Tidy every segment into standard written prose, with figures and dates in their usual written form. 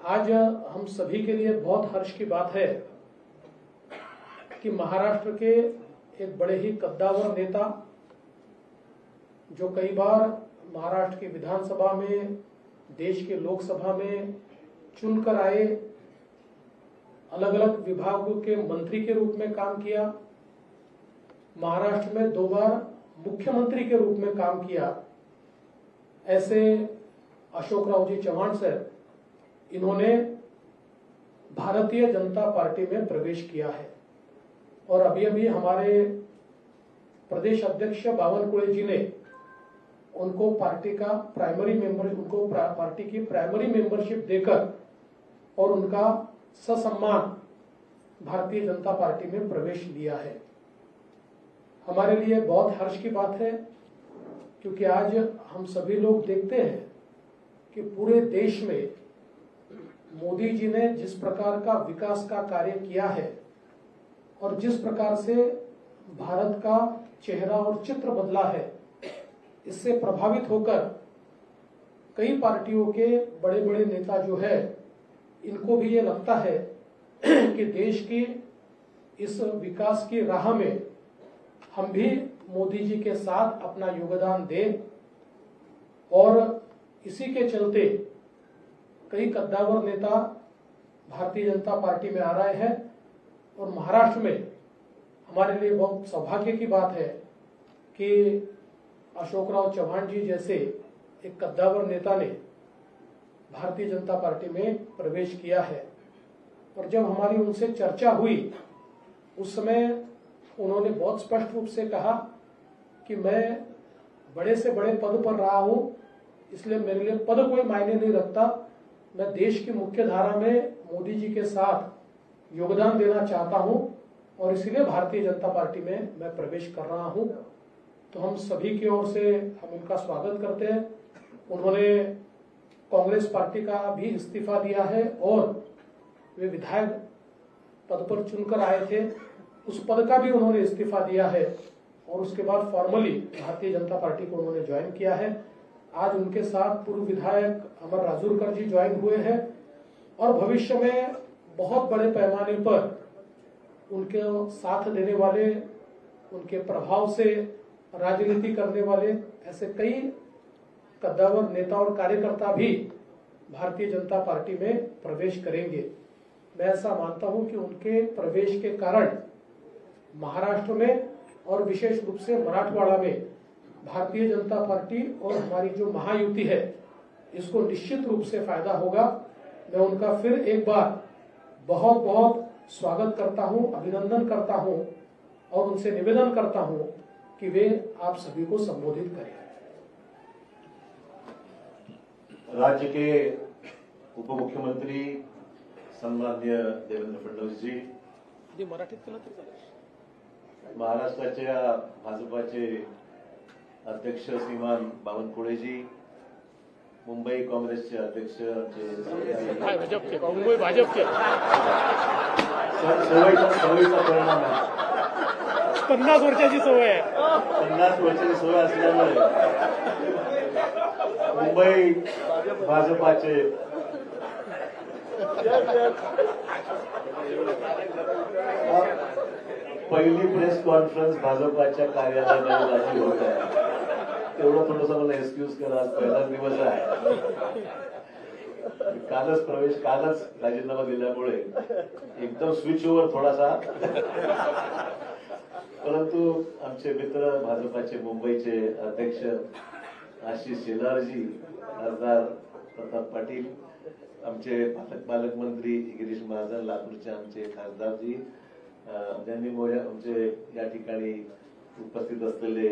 आज हम सभी के लिए बहुत हर्ष की बात है कि महाराष्ट्र के एक बड़े ही कद्दावर नेता, जो कई बार महाराष्ट्र की विधानसभा में, देश के लोकसभा में चुनकर आए, अलग अलग विभागों के मंत्री के रूप में काम किया, महाराष्ट्र में 2 बार मुख्यमंत्री के रूप में काम किया, ऐसे अशोकराव चव्हाण सर, इन्होंने भारतीय जनता पार्टी में प्रवेश किया है। और अभी अभी हमारे प्रदेश अध्यक्ष बावनकुळे जी ने उनको पार्टी का प्राइमरी मेंबर, उनको पार्टी की प्राइमरी मेंबरशिप देकर और उनका ससम्मान भारतीय जनता पार्टी में प्रवेश लिया है। हमारे लिए बहुत हर्ष की बात है, क्योंकि आज हम सभी लोग देखते हैं कि पूरे देश में मोदी जी ने जिस प्रकार का विकास का कार्य किया है और जिस प्रकार से भारत का चेहरा और चित्र बदला है, इससे प्रभावित होकर कई पार्टियों के बड़े बड़े नेता जो है, इनको भी ये लगता है कि देश की इस विकास की राह में हम भी मोदी जी के साथ अपना योगदान दें। और इसी के चलते कई कद्दावर नेता भारतीय जनता पार्टी में आ रहे हैं। और महाराष्ट्र में हमारे लिए बहुत सौभाग्य की बात है कि अशोकराव चव्हाण जी जैसे एक कद्दावर नेता ने भारतीय जनता पार्टी में प्रवेश किया है। और जब हमारी उनसे चर्चा हुई, उस समय उन्होंने बहुत स्पष्ट रूप से कहा कि मैं बड़े से बड़े पद पर रहा हूं, इसलिए मेरे लिए पद कोई मायने नहीं रखता, मैं देश की मुख्य धारा में मोदी जी के साथ योगदान देना चाहता हूं और इसलिए भारतीय जनता पार्टी में मैं प्रवेश कर रहा हूं। तो हम सभी की ओर से हम उनका स्वागत करते हैं। उन्होंने कांग्रेस पार्टी का भी इस्तीफा दिया है और वे विधायक पद पर चुनकर आए थे, उस पद का भी उन्होंने इस्तीफा दिया है और उसके बाद फॉर्मली भारतीय जनता पार्टी को उन्होंने ज्वाइन किया है। आज उनके साथ पूर्व विधायक अमर राजूरकर जी ज्वाइन हुए हैं और भविष्य में बहुत बड़े पैमाने पर उनके साथ देने वाले, उनके प्रभाव से राजनीति करने वाले ऐसे कई कद्दावर नेता और कार्यकर्ता भी भारतीय जनता पार्टी में प्रवेश करेंगे। मैं ऐसा मानता हूं कि उनके प्रवेश के कारण महाराष्ट्र में और विशेष रूप से मराठवाड़ा में भारतीय जनता पार्टी और हमारी जो महायुति है, इसको निश्चित रूप से फायदा होगा। मैं उनका फिर एक बार बहुत बहुत स्वागत करता हूं, अभिनंदन करता हूं और उनसे निवेदन करता हूं कि वे आप सभी को संबोधित करें। राज्य के उप मुख्यमंत्री सन्माननीय देवेंद्र फडणवीस जी, महाराष्ट्राच्या भाजपाचे अध्यक्ष श्रीमान बावनकुळेजी, मुंबई काँग्रेसचे अध्यक्ष मुंबई भाजपचे सवयीचा परिणाम आहे, 50 वर्षाची सवय आहे, 50 वर्षाची सवय असल्यामुळे मुंबई भाजपाचे पहिली प्रेस कॉन्फरन्स भाजपाच्या कार्यालयामध्ये होत आहे, तेवढं थोडंसं मला एक्सक्यूज करा, आज पहिलाच दिवस आहे, कालच राजीनामा दिल्यामुळे एकदम स्विच ओव्हर थोडासा, परंतु आमचे मित्र भाजपाचे मुंबईचे अध्यक्ष आशिष शेलारजी, खासदार प्रताप पाटील, आमचे पालकमंत्री गिरीश महाजन, लातूरचे आमचे खासदारजी, ज्यांनी आमचे या ठिकाणी उपस्थित असलेले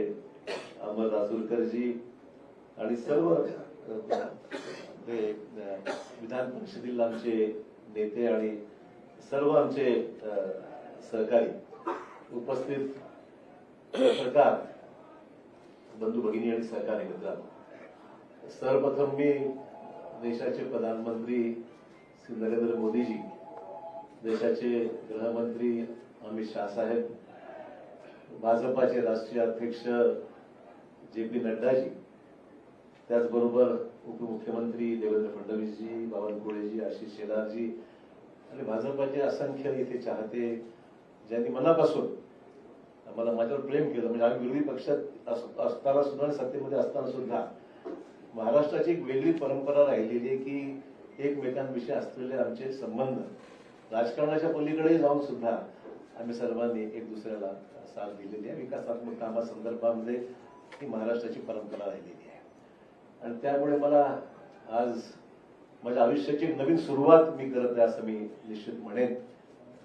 अमर राजूरकरजी आणि सर्व विधान परिषदेतील आमचे नेते आणि सर्व आमचे सहकारी उपस्थित पत्रकार बंधू भगिनी आणि सहकारी मित्रांनो, सर्वप्रथम मी देशाचे प्रधानमंत्री श्री नरेंद्र मोदीजी, देशाचे गृहमंत्री अमित शाह साहेब, भाजपाचे राष्ट्रीय अध्यक्ष जे पी नड्डाजी, त्याचबरोबर उपमुख्यमंत्री देवेंद्र फडणवीसजी, बावनकुळेजी, आशिष शेलारजी आणि भाजपाचे असंख्य इथे चाहते, ज्यांनी मनापासून मला माझ्यावर प्रेम केलं. म्हणजे आम्ही विरोधी पक्षात असताना सुद्धा आणि सत्तेमध्ये असताना सुद्धा महाराष्ट्राची एक वेगळी परंपरा राहिलेली आहे की एकमेकांविषयी असलेले आमचे संबंध राजकारणाच्या पलीकडे जाऊन सुद्धा आम्ही सर्वांनी एक दुसऱ्याला साथ दिलेली आहे. विकासात्मक कामासंदर्भामध्ये ही महाराष्ट्राची परंपरा राहिलेली आहे. आणि त्यामुळे मला आज माझ्या आयुष्याची एक नवीन सुरुवात मी करत आहे असं मी निश्चित म्हणेन.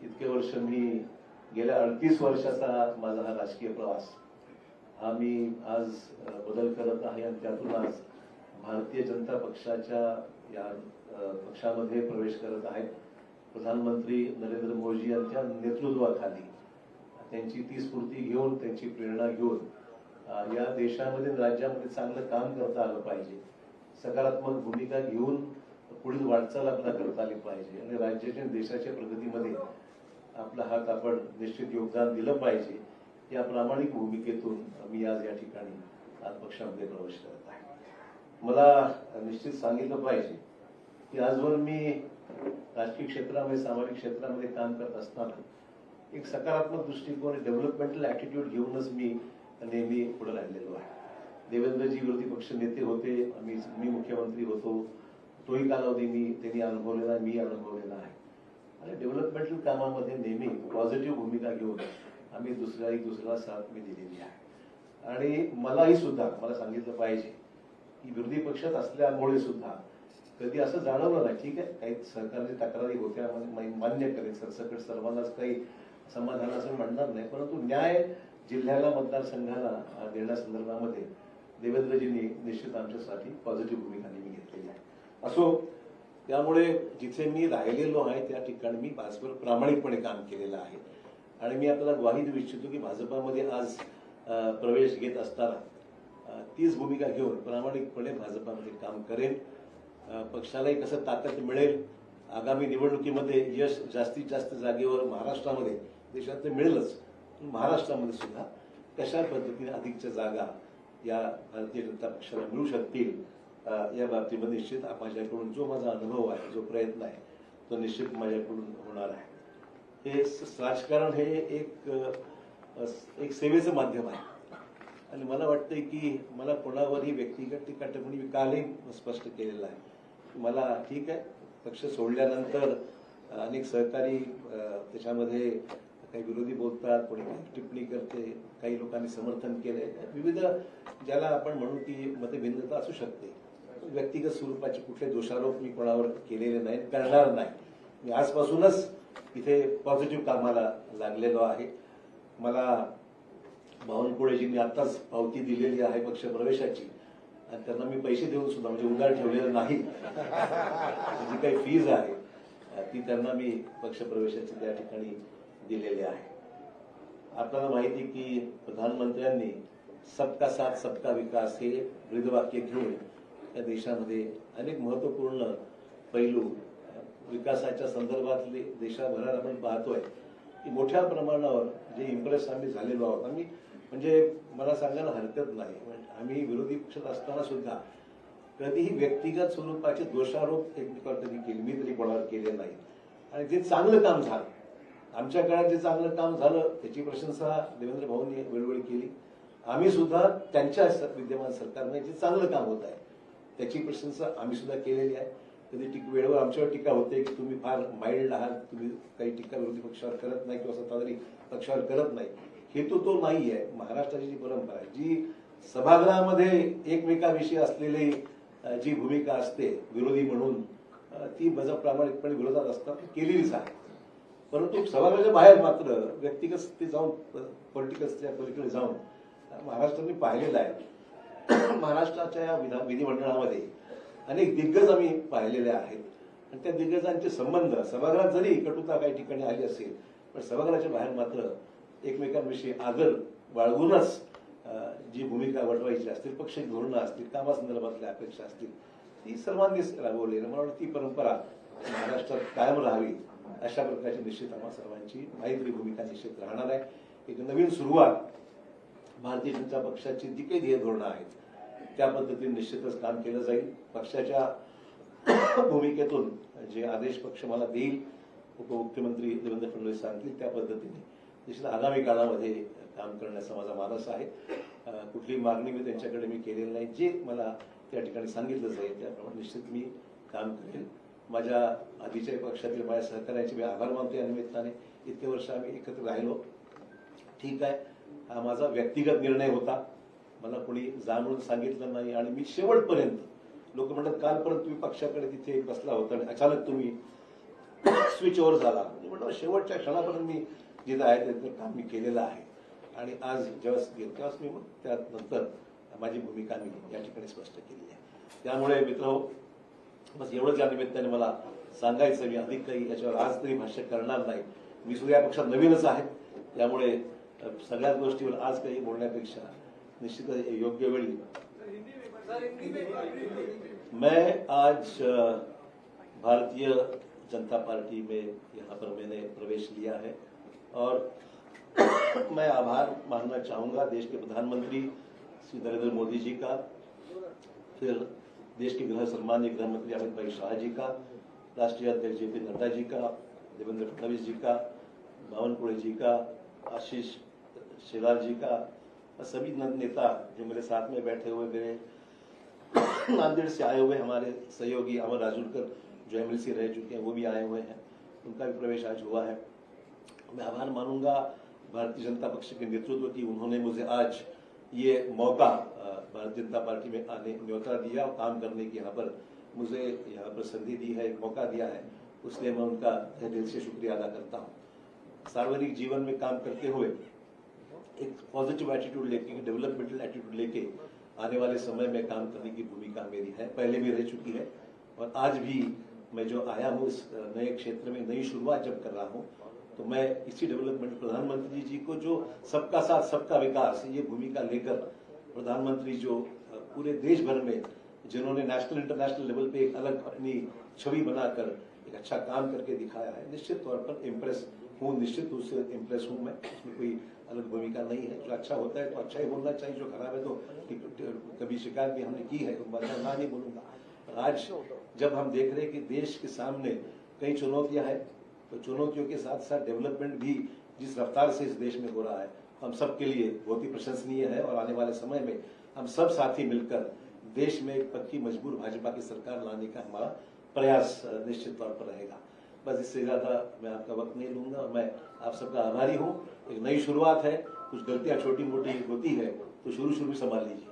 इतके वर्ष मी गेल्या 38 वर्षाचा माझा हा राजकीय प्रवास हा मी आज बदल करत आहे आणि त्यातून आज भारतीय जनता पक्षाच्या या पक्षामध्ये प्रवेश करत आहे. प्रधानमंत्री नरेंद्र मोदी यांच्या नेतृत्वाखाली त्यांची ती स्फूर्ती घेऊन, त्यांची प्रेरणा घेऊन या देशामध्ये राज्यामध्ये चांगलं काम करता आलं पाहिजे. सकारात्मक भूमिका घेऊन पुढील वाटचाल आपल्याला करता आली पाहिजे आणि राज्याच्या देशाच्या प्रगतीमध्ये आपला हात आपण निश्चित योगदान दिलं पाहिजे. या प्रामाणिक भूमिकेतून मी आज या ठिकाणी आज पक्षामध्ये प्रवेश करत आहे. मला निश्चित सांगितलं पाहिजे की आजवर मी राजकीय क्षेत्रामध्ये, सामाजिक क्षेत्रामध्ये काम करत असताना एक सकारात्मक दृष्टिकोन, डेव्हलपमेंटल ऍटिट्यूड घेऊनच मी नेहमी पुढे राहिलेलो आहे. देवेंद्रजी विरोधी पक्ष नेते होते, मी मुख्यमंत्री होतो, तोही कालावधी त्यांनी अनुभवलेला आहे, मी अनुभवलेला आहे. आणि डेव्हलपमेंटल कामामध्ये नेहमी पॉझिटिव्ह भूमिका घेऊन आम्ही दुसऱ्याला साथ मी दिलेली आहे. आणि मलाही सुद्धा मला सांगितलं पाहिजे की विरोधी पक्षात असल्यामुळे सुद्धा कधी असं जाणवलं नाही. ठीक आहे, काही सरकारच्या तक्रारी होत्या, मान्य करेल, सरसकट सर्वांनाच काही समाधान असं म्हणणार नाही, परंतु न्याय जिल्ह्याला, मतदारसंघाला देण्यासंदर्भामध्ये देवेंद्रजींनी निश्चित आमच्यासाठी पॉझिटिव्ह भूमिका नेहमी घेतलेली आहे. असो, त्यामुळे जिथे मी राहिलेलो आहे त्या ठिकाणी मी भाजपवर प्रामाणिकपणे काम केलेलं आहे. आणि मी आपल्याला ग्वाही देऊ इच्छितो की भाजपामध्ये आज प्रवेश घेत असताना तीच भूमिका घेऊन प्रामाणिकपणे भाजपामध्ये काम करेन. पक्षालाही कसं ताकद मिळेल, आगामी निवडणुकीमध्ये यश जास्तीत जास्त जागेवर महाराष्ट्रामध्ये, देशात मिळेलच, महाराष्ट्रामध्ये सुद्धा कशा पद्धतीने अधिकच्या जागा या भारतीय जनता पक्षाला मिळू शकतील या बाबतीमध्ये निश्चित माझ्याकडून जो माझा अनुभव आहे, जो प्रयत्न आहे, तो निश्चित माझ्याकडून होणार आहे. हे राजकारण हे एक सेवेचं माध्यम आहे आणि मला वाटतंय की मला कोणावरही व्यक्तिगत टीका टिप्पणी कालही स्पष्ट केलेलं आहे. मला ठीक आहे, पक्ष सोडल्यानंतर अनेक सहकारी त्याच्यामध्ये काही विरोधी बोलतात, कोणी टिप्पणी करते, काही लोकांनी समर्थन केलंय, विविध ज्याला आपण म्हणू की मतभिन्नता असू शकते. व्यक्तिगत स्वरूपाचे कुठले दोषारोप मी कोणावर केलेले नाहीत, करणार नाही. मी आजपासूनच इथे पॉझिटिव्ह कामाला लागलेलो आहे. मला बावनकुळेजींनी आताच पावती दिलेली आहे पक्ष प्रवेशाची आणि त्यांना मी पैसे देऊन सुद्धा, म्हणजे उधार ठेवलेलं नाही, जी काही फीज आहे ती त्यांना मी पक्ष प्रवेशाची त्या ठिकाणी दिलेली आहे. आपल्याला माहिती की प्रधानमंत्र्यांनी सबका साथ सबका विकास हे ब्रीदवाक्य घेऊन या देशामध्ये अनेक महत्वपूर्ण पैलू विकासाच्या संदर्भातले देशाभरात आपण पाहतोय की मोठ्या प्रमाणावर जे इम्प्रेस आम्ही झालेलो आहोत. आम्ही म्हणजे मला सांगायला हरकत नाही, आम्ही विरोधी पक्षात असताना सुद्धा कधीही व्यक्तिगत स्वरूपाचे दोषारोप एकमेकांवर कधी केले, मी तरी कोणावर केले नाही. आणि जे चांगलं काम झालं, आमच्या काळात जे चांगलं काम झालं त्याची प्रशंसा देवेंद्र भाऊंनी वेळोवेळी केली. आम्ही सुद्धा त्यांच्या विद्यमान सरकारने जे चांगलं काम होत आहे त्याची प्रशंसा आम्ही सुद्धा केलेली आहे. कधी वेळेवर आमच्यावर टीका होते की तुम्ही फार माइल्ड आहात, तुम्ही काही टीका विरोधी पक्षावर करत नाही किंवा सत्ताधारी पक्षावर करत नाही. हेतू तो नाही आहे. महाराष्ट्राची जी परंपरा आहे, जी सभागृहामध्ये एकमेकाविषयी असलेली जी भूमिका असते विरोधी म्हणून, ती प्रामाणिकपणे विरोधात असतात केलेलीच आहे. परंतु सभागृहाच्या बाहेर मात्र व्यक्तिगत ते जाऊन पॉलिटिकलच्या पलीकडे जाऊन महाराष्ट्राने पाहिलेलं आहे. महाराष्ट्राच्या या विधिमंडळामध्ये अनेक दिग्गज आम्ही पाहिलेले आहेत आणि त्या दिग्गजांचे संबंध सभागृहात जरी कटुता काही ठिकाणी आली असेल, पण सभागृहाच्या बाहेर मात्र एकमेकांविषयी आदर बाळगूनच जी भूमिका वटवायची असतील, पक्ष धोरणं असतील, कामासंदर्भातल्या अपेक्षा असतील, ती सर्वांनीच राबवली. मला वाटतं ती परंपरा महाराष्ट्रात कायम राहावी अशा प्रकारची निश्चित आम्हा सर्वांची मैत्री भूमिका निश्चित राहणार आहे. एक नवीन सुरुवात भारतीय जनता पक्षाची जी काही ध्येय धोरणं आहेत त्या पद्धतीने निश्चितच काम केलं जाईल. पक्षाच्या भूमिकेतून जे आदेश पक्ष मला देईल, उपमुख्यमंत्री देवेंद्र फडणवीस सांगतील त्या पद्धतीने निश्चित आगामी काळामध्ये काम करण्याचा माझा मानस आहे. कुठलीही मागणी मी त्यांच्याकडे केलेली नाही. जे मला त्या ठिकाणी सांगितलं जाईल त्याप्रमाणे निश्चित मी काम करेल. माझ्या आधीच्या पक्षातील माझ्या सहकार्याचे मी आभार मानतो. या निमित्ताने इतके वर्ष आम्ही एकत्र राहिलो. ठीक आहे, हा माझा व्यक्तिगत निर्णय होता. मला कोणी जाणून सांगितलं नाही आणि मी शेवटपर्यंत, लोक म्हणतात कालपर्यंत तुम्ही पक्षाकडे तिथे बसला होता आणि अचानक तुम्ही स्विच ओव्हर झाला. म्हटलं शेवटच्या क्षणापर्यंत मी जिथं आहे तिथं काम मी केलेलं आहे आणि आज जेव्हा गेलो तेव्हाच मी मग त्यानंतर माझी भूमिका मी या ठिकाणी स्पष्ट केली आहे. त्यामुळे मित्रहो, बस एवढंच या निमित्ताने मला सांगायचं. मी अधिक काही याच्यावर आज तरी भाष्य करणार नाही. मी सुद्धा या पक्षात नवीनच आहे, त्यामुळे सगळ्याच गोष्टीवर आज काही बोलण्यापेक्षा निश्चित योग्य वेळी. मैं आज भारतीय जनता पार्टी में यहाँ पर मैंने प्रवेश लिया है और मैं आभार मानना चाहूंगा देश के प्रधानमंत्री श्री नरेंद्र मोदी जी का, फिर देश के सम्माननीय गृह मंत्री अमित भाई शाह जी का, राष्ट्रीय अध्यक्ष JP नड्डा जी का, देवेंद्र फडणवीस जी का, बावनकुळे जी का, आशीष शेलार जी का, सभी नेता जो मेरे साथ में बैठे हुए, मेरे नांदेड़ से आए हुए हमारे सहयोगी अमर राजूरकर जो MLC रह चुके हैं वो भी आए हुए हैं, उनका भी प्रवेश आज हुआ है. मैं आभार मानूंगा भारतीय जनता पक्ष के नेतृत्व की. उन्होंने मुझे आज ये मौका भारतीय जनता पार्टी में आने न्योता दिया और काम करने की यहाँ पर मुझे यहाँ पर संधि दी है, एक मौका दिया है. उसलिए मैं उनका दिल से शुक्रिया अदा करता हूँ. सार्वजनिक जीवन में काम करते हुए एक पॉजिटिव एटीट्यूड लेके, डेवलपमेंटल एटीट्यूड लेके आने वाले समय में काम करने की भूमिका मेरी है, पहले भी रह चुकी है और आज भी मैं जो आया हूँ इस नए क्षेत्र में नई शुरुआत जब कर रहा हूँ तो मैं इसी डेवलपमेंट, प्रधानमंत्री जी को जो सबका साथ सबका विकास ये भूमिका लेकर, प्रधानमंत्री जो पूरे देश भर में जिन्होंने नेशनल इंटरनेशनल लेवल पे एक अलग अपनी छवि बनाकर एक अच्छा काम करके दिखाया है, निश्चित तौर पर इम्प्रेस हूँ, निश्चित रूप से इम्प्रेस हूँ मैं. इसमें कोई अलग भूमिका नहीं है. जो अच्छा होता है तो अच्छा ही बोलना चाहिए, जो खराब है तो कभी शिकायत भी हमने की है तो मैं ना नहीं बोलूंगा. आज जब हम देख रहे हैं कि देश के सामने कई चुनौतियां हैं, तो चुनौतियों के साथ साथ डेवलपमेंट भी जिस रफ्तार से इस देश में हो रहा है हम सबके लिए बहुत ही प्रशंसनीय है और आने वाले समय में हम सब साथी मिलकर देश में एक पक्की मजबूर भाजपा की सरकार लाने का हमारा प्रयास निश्चित तौर पर रहेगा. बस इससे ज्यादा मैं आपका वक्त नहीं लूंगा और मैं आप सबका आभारी हूँ. एक नई शुरुआत है, कुछ गलतियां छोटी मोटी होती है तो शुरू में संभाल लीजिए.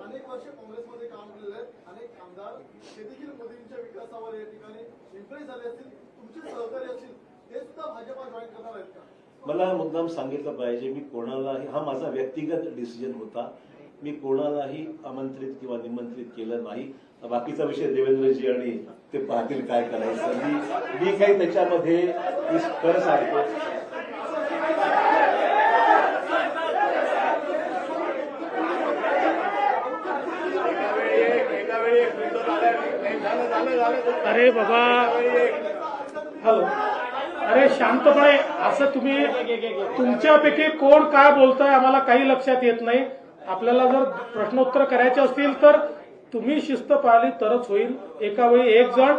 अनेक वर्ष काँग्रेसमध्ये काम केलेले आहेत. अनेक आमदार ते देखील मोदींच्या विकासावर या ठिकाणी इम्प्रेस झाले असतील, तुमचे सहकारी असतील, ते सुद्धा भाजपा जॉईन करणार आहेत का? मला मुद्दाम सांगितलं पाहिजे, मी कोणालाही, हा माझा व्यक्तिगत डिसिजन होता, मी कोणालाही आमंत्रित किंवा निमंत्रित केलं नाही. बाकीचा विषय देवेंद्रजी आणि ते पाहतील काय करायचं. मी काही त्याच्यामध्ये कर सांगतो. अरे बाबा, हॅलो, अरे शांतपणे, असं तुम्ही तुमच्यापैकी कोण काय बोलताय आम्हाला काही लक्षात येत नाही. आपल्याला जर प्रश्नोत्तर करायचे असतील तर तुम्ही शिस्त पाळली तरच होईल. एका वेळी एक जण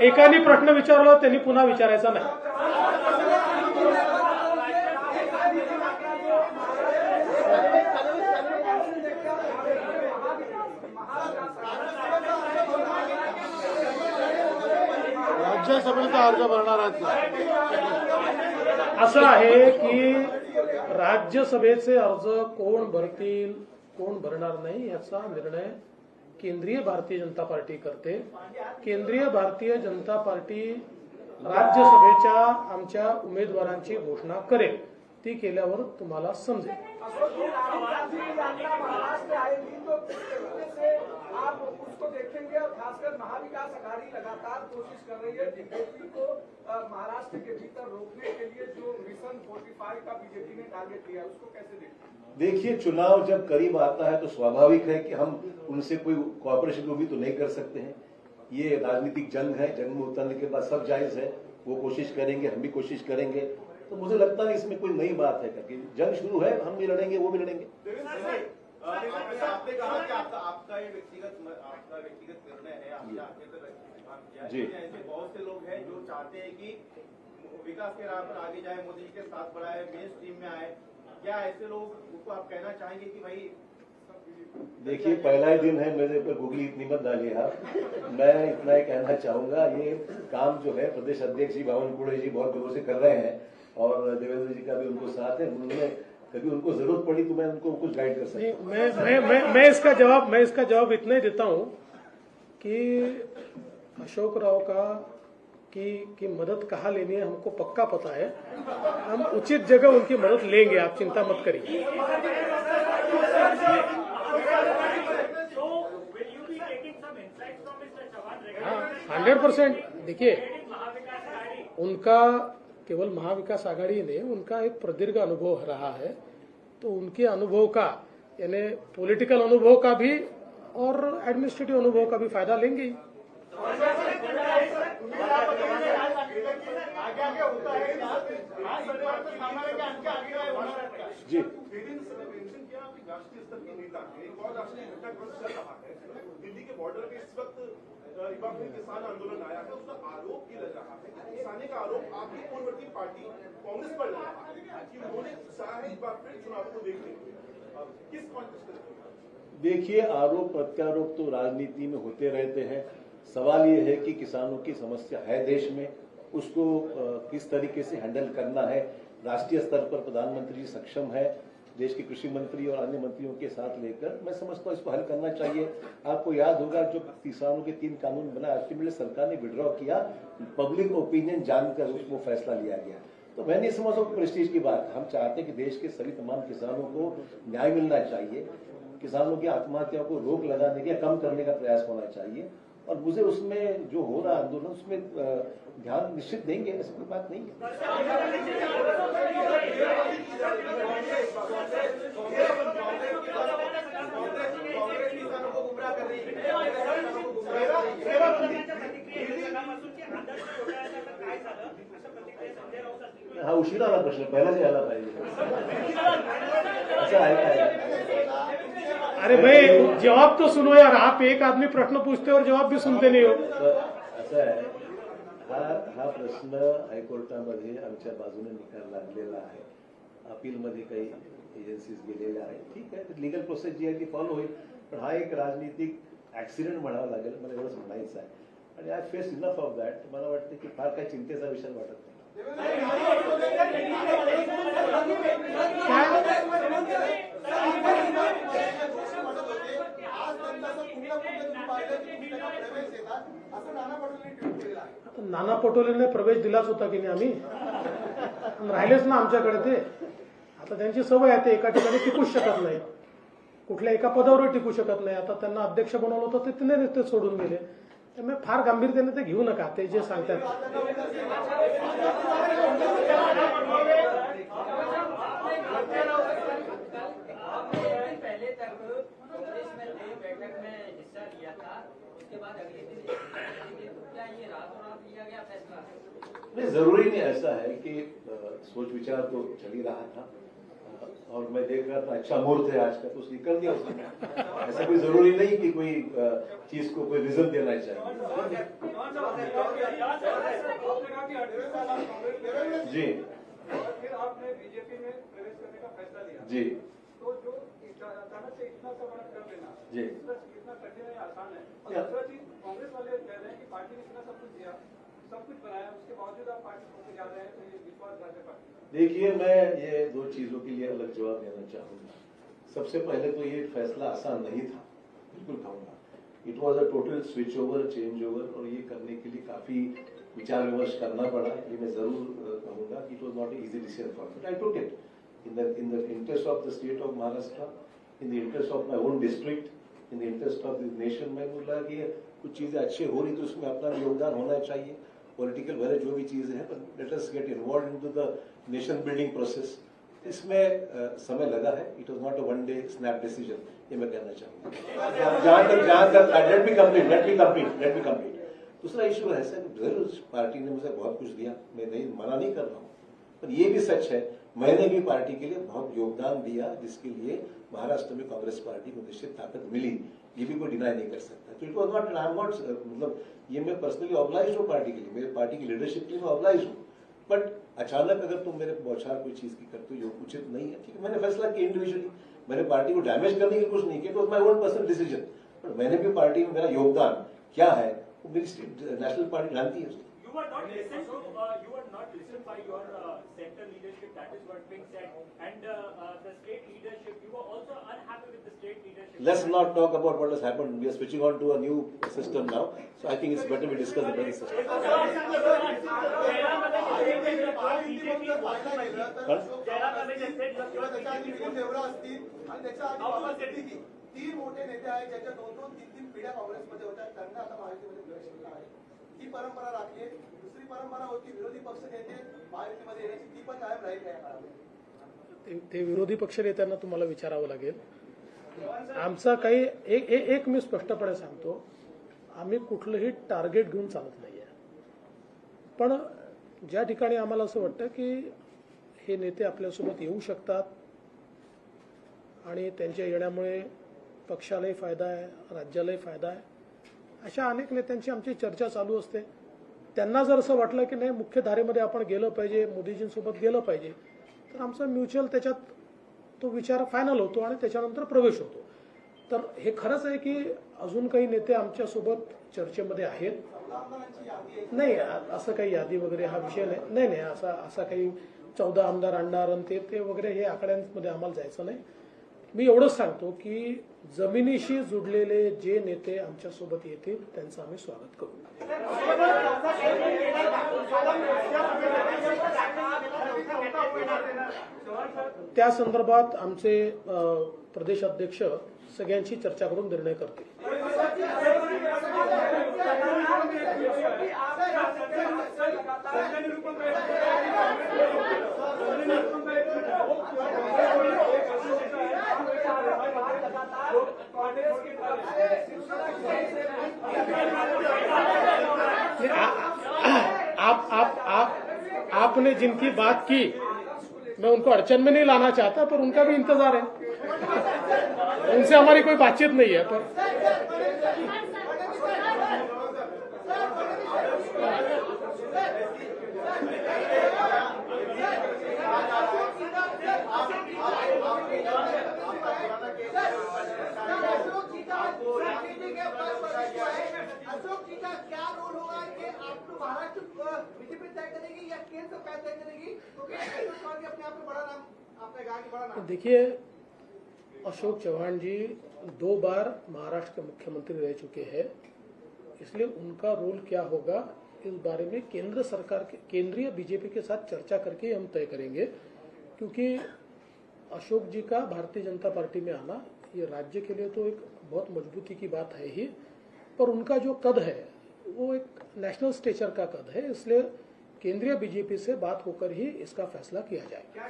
एकाने प्रश्न विचारला त्यांनी पुन्हा विचारायचा नाही. राज्यसभेचा अर्ज भरणार आहेत. असं आहे की राज्यसभेचे अर्ज कोण भरतील कोण भरणार नाही याचा निर्णय केंद्रीय भारतीय जनता पार्टी करते. केंद्रीय भारतीय जनता पार्टी राज्यसभेच्या आमच्या उमेदवारांची घोषणा करेल. ती केल्यावर तुम्हाला समजेल. आप उसको देखेंगे और खासकर महाविकास आघाड़ी लगातार कोशिश कर रही है बीजेपी को महाराष्ट्र के भीतर रोकने के लिए. जो मिशन 45 का बीजेपी ने टारगेट लिया उसको कैसे देखते हैं? देखिए, चुनाव जब करीब आता है तो स्वाभाविक है कि हम उनसे कोई कोऑपरेशन को भी तो नहीं कर सकते हैं. ये राजनीतिक जंग है, जंग में उतरने के बाद सब जायज है. वो कोशिश करेंगे, हम भी कोशिश करेंगे। तो मुझे लगता नहीं इसमें कोई नई बात है करके, जंग शुरू है, हम भी लड़ेंगे, वो भी लड़ेंगे। आपने कहा कि आपका ये व्यक्तिगत निर्णय है, आपने आगे तक काम किया है। जी। ऐसे बहुत से लोग हैं जो चाहते हैं कि विकास के राह पर आगे जाए, मोदी जी के साथ बढ़ाए, मेन स्ट्रीम में आए। क्या ऐसे लोग को आप कहना चाहेंगे कि भाई देखिए, पहला ही दिन है, मेरे ऊपर गूगली इतनी मत डालिए आप। मैं इतना ही कहना चाहूंगा, ये काम जो है प्रदेश अध्यक्ष जी बावनकुळे जी बहुत जोरों से कर रहे हैं और देवेंद्र जी का भी उनको साथ है। उन्होंने कभी उनको जरूरत पड़ी तो मैं उनको कुछ गाइड कर सकता हूँ। मैं इसका जवाब इतना ही देता हूं कि अशोक राव की मदद कहाँ लेनी है हमको पक्का पता है। हम उचित जगह उनकी मदद लेंगे, आप चिंता मत करिए। 100% देखिए, उनका केवल महाविकास आघाड़ी ने उनका एक प्रदीर्घ अनुभव रहा है, तो उनके अनुभव का यानी पॉलिटिकल अनुभव का भी और एडमिनिस्ट्रेटिव अनुभव का भी फायदा लेंगे ही। जी, राष्ट्रीय स्तर के नेता एक और राष्ट्रीय घटनाक्रम चल रहा है। दिल्ली के बॉर्डर पे इस वक्त रिपब्लिक किसान आंदोलन आया है, उसका आरोप ये लग रहा है कि किसानी का आरोप आपकी पूर्ववर्ती पार्टी कांग्रेस पर लग रहा है कि उन्होंने चाहा है एक बार फिर चुनाव को देखते हुए। किस कॉन्टेक्स्ट में? देखिए, आरोप प्रत्यारोप तो राजनीति में होते रहते हैं। सवाल ये है कि किसानों की समस्या है देश में, उसको किस तरीके से हैंडल करना है। राष्ट्रीय स्तर पर प्रधानमंत्री सक्षम है, देश के कृषि मंत्री और अन्य मंत्रियों के साथ लेकर मैं समझता हूँ इसको हल करना चाहिए। आपको याद होगा जो किसानों के 3 कानून बना, अल्टीमेटली सरकार ने विड्रॉ किया, पब्लिक ओपिनियन जानकर उसको फैसला लिया गया। तो मैं नहीं समझता प्रेस्टीज की बात। हम चाहते हैं कि देश के सभी तमाम किसानों को न्याय मिलना चाहिए, किसानों की आत्महत्या को रोक लगाने के कम करने का प्रयास होना चाहिए। और मुझे उसमें जो हो रहा आंदोलन उसमें ध्यान निश्चित देंगे, ऐसी कोई बात नहीं है। हा उशीर आला प्रश्न, पहिलाच यायला पाहिजे। असं आहे काय? अरे भाई, जवाब तो सुनो यार। आप एक आदमी प्रश्न पूछते हो और जवाब भी सुनते नहीं हो। असं आहे, हा प्रश्न हायकोर्टामध्ये आमच्या बाजूने निकाल लागलेला आहे। अपीलमध्ये काही एजन्सीज गेलेल्या आहेत, ठीक आहे, लिगल प्रोसेस जी आहे ती फॉलो होईल। पण हा एक राजनीतिक ऍक्सिडेंट म्हणावा लागेल, मला एवढंच म्हणायचं आहे। आणि I face enough of that. मला वाटतं की फार काही चिंतेचा विषय वाटत नाही। नाना पटोलेने प्रवेश दिलाच होता की नाही आम्ही, राहिलेच ना आमच्याकडे ते। आता त्यांची सवय आहे, ते एका ठिकाणी टिकूच शकत नाही, कुठल्या एका पदावर टिकू शकत नाही। आता त्यांना अध्यक्ष बनवलं होतं, ते सोडून गेले। त्यामुळे फार गांभीर्याने ते घेऊ नका, ते जे सांगतात। पहले तक कांग्रेस में बैठक में हिस्सा लिया था, उसके बाद अगले दिन क्या ये रातों रात लिया गया फैसला? नहीं, जरूरी नहीं ऐसा है कि सोच विचार तो चल ही रहा था और मैं देख रहा था अच्छा मुहूर्त है आज का, तो निकल दिया उसने। ऐसा कोई जरूरी नहीं कि कोई चीज को कोई रिजल्ट देना चाहिए। जी, फिर आपने बीजेपी में प्रवेश करने का फैसला लिया जी, तो जो अचानक से इतना सब कर लेना जी, इतना कठिन है, आसान है। और दूसरा चीज, कांग्रेस वाले कह रहे हैं कि पार्टी ने इतना सब कुछ दिया, सब कुछ बनाया, उसके बावजूद आप पार्टी को जा रहे हैं, तो ये विश्वास भाजपा। देखिए, मैं ये 2 चीजों के लिए अलग जवाब देना चाहूंगा। सबसे पहले तो ये फैसला आसान नहीं था, बिल्कुल कहूंगा। It was a total switch over, change over, और ये करने के लिए काफी विचार विमर्श करना पड़ा। ये मैं जरूर कहूंगा कि it was not easy decision for me. I took it in the interest of the state of Maharashtra, in the interest of my own district, in the interest of the nation। मैं बोला कि कुछ चीजें अच्छी हो रही तो उसमें अपना योगदान होना चाहिए, पॉलिटिकल भले जो भी चीजें हैं, but let us get involved into the nation building process। इसमें समय लगा है, it was not a one day snap decision, ये मैं कहना चाहूँगा। जहाँ तक let me complete। दूसरा इशू है सर, जरूर पार्टी ने मुझे बहुत कुछ दिया, मैं नहीं मना नहीं कर रहा हूँ, पर ये भी सच है मैंने भी पार्टी के लिए बहुत योगदान दिया, जिसके लिए महाराष्ट्र में कांग्रेस पार्टी को निश्चित ताकत मिली, ये भी कोई डिनाई नहीं कर सकता। तो it was not I am not, मतलब ये मैं पर्सनली ऑब्लाइज हूँ पार्टी के लिए, मेरे पार्टी की लीडरशिप के लिए मैं ऑब्लाइज हूँ, बट अचानक अगर तुम मेरे बौछार कोई चीज की करते हो जो उचित नहीं है, ठीक है, मैंने फैसला किया इंडिविजुअली, मैंने पार्टी को डैमेज करने की कुछ नहीं किया, तो my own personal decision, but मैंने भी पार्टी में मेरा योगदान क्या है वो मेरी नेशनल पार्टी जानती है। You were not listened by your center leadership. That is what being said, and the state leadership. You were also unhappy with the state leadership. Let's not talk about what has happened. We are switching on to a new system now, so I think it's better we discuss the present system. Deora असतील आणि त्याच्या आधी बाबा सिद्दीकी, 3 मोठे नेते आहेत ज्याच्या 2-2-3-3 पिढ्या काँग्रेसमध्ये होत्या, त्यांना आता महायुतीमध्ये प्रवेश केला आहे. ही परंपरा राखली. दुसरी परंपरा होती विरोधी पक्ष नेते महायुतीमध्ये येण्याची, ती पण कायम राहील या काळामध्ये. ते विरोधी पक्ष नेत्यांना तुम्हाला विचारावं लागेल. आमचा काही एक मी स्पष्टपणे सांगतो, आम्ही कुठलंही टार्गेट घेऊन चालत नाहीये, पण ज्या ठिकाणी आम्हाला असं वाटतं की हे नेते आपल्यासोबत येऊ शकतात आणि त्यांच्या येण्यामुळे पक्षालाही फायदा आहे, राज्यालाही फायदा आहे, अशा अनेक नेत्यांची आमची चर्चा चालू असते. त्यांना जर असं वाटलं की नाही मुख्य धारेमध्ये आपण गेलं पाहिजे, मोदीजींसोबत गेलं पाहिजे, तर आमचा म्युच्युअल त्याच्यात तो विचार फायनल होतो आणि त्याच्यानंतर प्रवेश होतो. तर हे खरंच आहे की अजून काही नेते आमच्यासोबत चर्चेमध्ये आहेत. नाही असं काही यादी वगैरे हा विषय नाही. नाही असा काही 14 आमदार आणणार आणि ते वगैरे हे आकड्यांमध्ये आम्हाला जायचं नाही. मी एवढंच सांगतो की जमिनीशी जुडलेले जे नेते आमच्यासोबत येतील त्यांचं आम्ही स्वागत करू. त्या संदर्भात आमचे प्रदेश अध्यक्ष सगळ्यांची चर्चा करून निर्णय करतील. आपने जिनकी बात की मैं उनको अड़चन में नहीं लाना चाहता, पर उनका भी इंतजार है, उनसे हमारी कोई बातचीत नहीं है. पर अशोक जी का क्या रोल होगा कि आपको महाराष्ट्र बीजेपी तय करेगी या केंद्र सरकार तय करेगी, क्योंकि अपने आप में बड़ा नाम आपने कहा कि बड़ा नाम. देखिए, अशोक चौहान जी 2 बार महाराष्ट्र के मुख्यमंत्री रह चुके हैं, इसलिए उनका रोल क्या होगा इस बारे में केंद्र सरकार के केंद्रीय बीजेपी के साथ चर्चा करके हम तय करेंगे. क्योंकि अशोक जी का भारतीय जनता पार्टी में आना ये राज्य के लिए तो एक बहुत मजबूती की बात है ही, पर उनका जो कद है वो एक नेशनल स्टेचर का कद है, इसलिए केंद्रीय बीजेपी से बात होकर ही इसका फैसला किया जाएगा.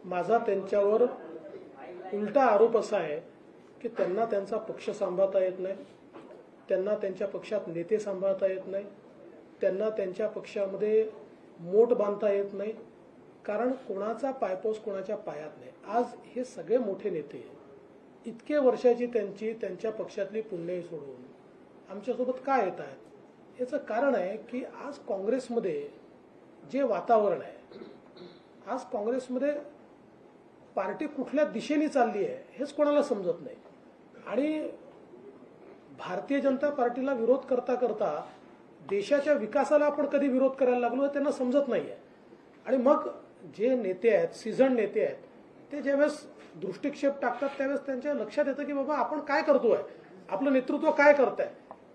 माझा त्यांच्यावर उलटा आरोप असा आहे की त्यांना त्यांचा पक्ष सांभाळता येत नाही, त्यांना त्यांच्या पक्षात नेते सांभाळता येत नाही, त्यांना त्यांच्या पक्षामध्ये मोठ बांधता येत नाही, कारण कोणाचा पायपोस कोणाच्या पायात नाही. आज हे सगळे मोठे नेते इतके वर्षाची त्यांच्या पक्षातली पुण्यही सोडून आमच्यासोबत का येत आहेत, याचं कारण आहे की आज काँग्रेसमध्ये जे वातावरण आहे, आज काँग्रेसमध्ये पार्टी कुठल्या दिशेने चालली आहे हेच कोणाला समजत नाही. आणि भारतीय जनता पार्टीला विरोध करता करता देशाच्या विकासाला आपण कधी विरोध करायला लागलो हे त्यांना समजत नाहीये. आणि मग जे नेते आहेत, सीझन नेते आहेत, ते ज्यावेळेस दृष्टिक्षेप टाकतात त्यावेळेस त्यांच्या लक्षात येतं की बाबा आपण काय करतोय, आपलं नेतृत्व काय करतंय.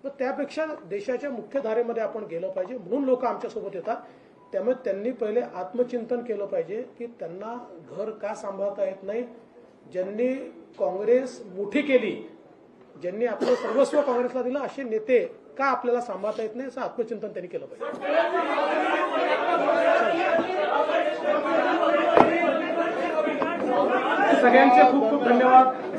तर त्यापेक्षा देशाच्या मुख्य धारेमध्ये आपण गेलं पाहिजे, म्हणून लोक आमच्यासोबत येतात. त्यामुळे त्यांनी पहिले आत्मचिंतन केलं पाहिजे की त्यांना घर का सांभाळता येत नाही. ज्यांनी काँग्रेस मोठी केली, ज्यांनी आपलं सर्वस्व काँग्रेसला दिलं, असे नेते का आपल्याला सांभाळता येत नाही, असं आत्मचिंतन त्यांनी केलं पाहिजे. सगळ्यांचे खूप खूप धन्यवाद.